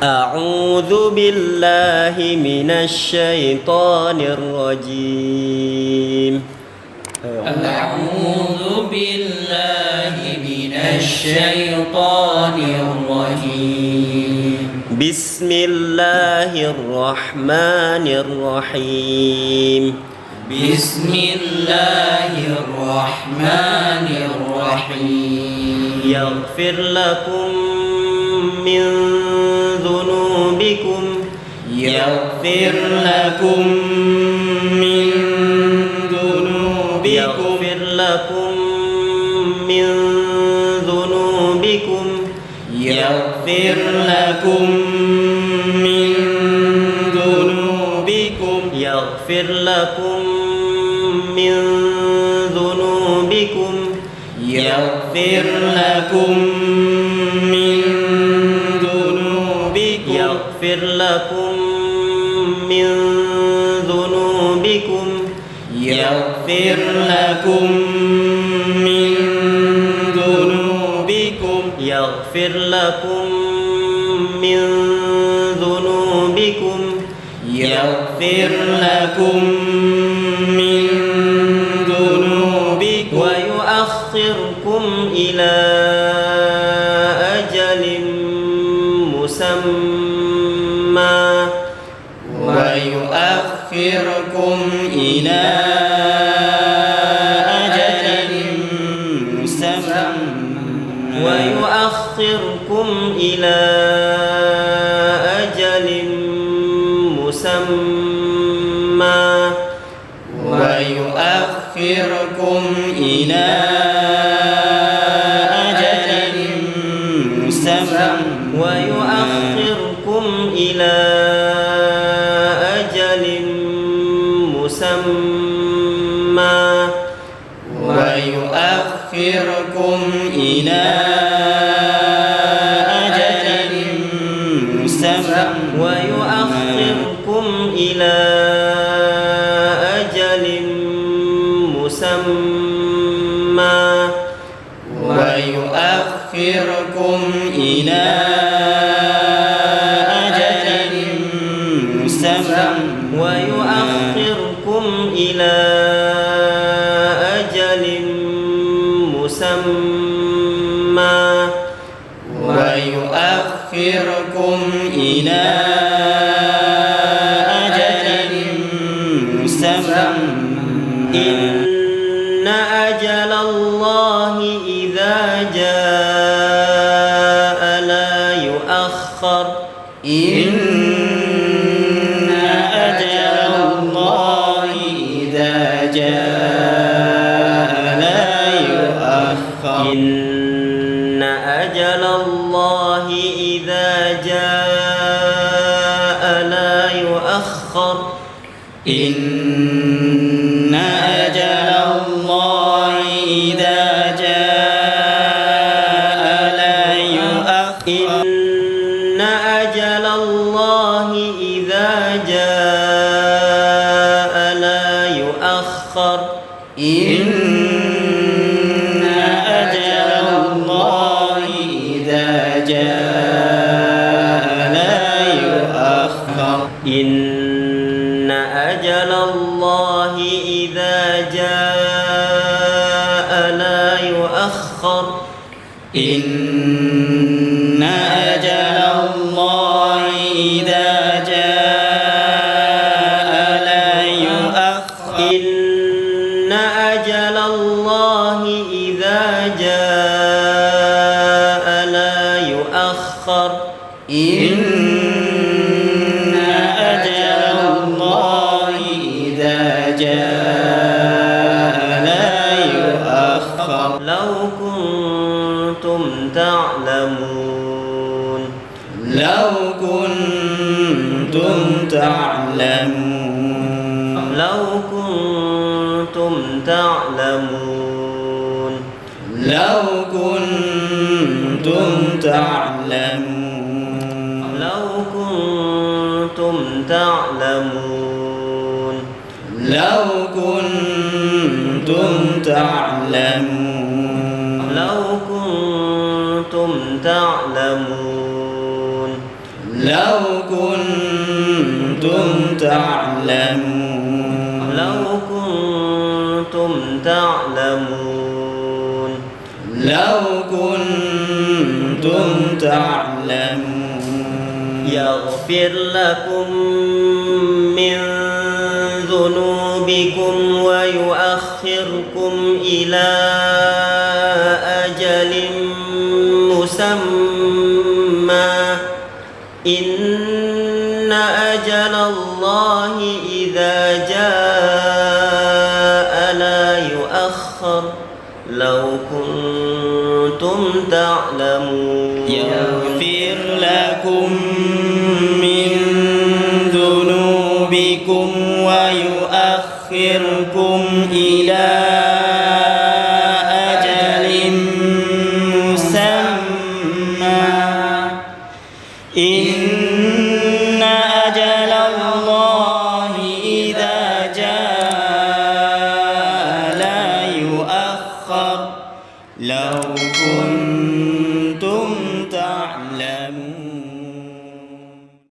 أعوذ بالله من الشيطان الرجيم. أعوذ بالله من الشيطان الرجيم. بسم الله الرحمن الرحيم. بسم الله الرحمن الرحيم. يغفر لكم من ذنوبكم. يغفر لكم من ذنوبكم. يغفر لكم من ذنوبكم. يغفر لكم من ذنوبكم. يغفر لكم من ذنوبكم. يغفر لكم من ذنوبكم. يغفر لكم من ذنوبكم. يغفر لكم من ذنوبكم. يغفر لكم من ذنوبكم. يغفر لكم من ذنوبكم. ويؤخركم إلى أجل مسمى. ويؤخركم إلى أجل مسمى. ويؤخركم إلى أجل مسمى. ويؤخركم إلى أجل مسمى. ويؤخركم إلى أجل مسمى. ويؤخركم إلى أجل مسمى. ويؤخركم إلى أجل مسمى. ويؤخركم إلى أجل مسمى. ويؤخركم إلى أجل مسمى. ويؤخركم إلى أجل مسمى. إن أجل الله إذا جاء لا يؤخر. إن أجل الله إذا جاء لا يؤخر. إن أجل الله إذا جاء لا يؤخر. إن أجل الله إذا جاء لا يؤخر. إن أجل الله إذا جاء لا يؤخر. إن أجل الله إذا جاء لا يؤخر. إن أجل الله إذا جاء لا يؤخر. إن أجل الله إذا جاء لا يؤخر. إن أجل الله إذا جاء لا يؤخر. إن أجل الله إذا جاء لا يؤخر. لو كنتم تعلمون. لو كنتم تعلمون. لو كنتم تعلمون. لو كنتم تعلمون. لو كنتم تعلمون. لو كنتم تعلمون. لو كنتم تعلمون. لو كنتم تعلمون لو كنتم تعلمون لو كنتم تعلمون يغفر لكم من ذنوبكم ويؤخركم إلى أجل مسمى إن أجل الله إذا جاء لا يؤخر لو كنتم تعلمون يغفر لكم من ذنوبكم ويؤخركم إلى أجل مسمى إن أجل الله إذا جاء لا يؤخر لو كنتم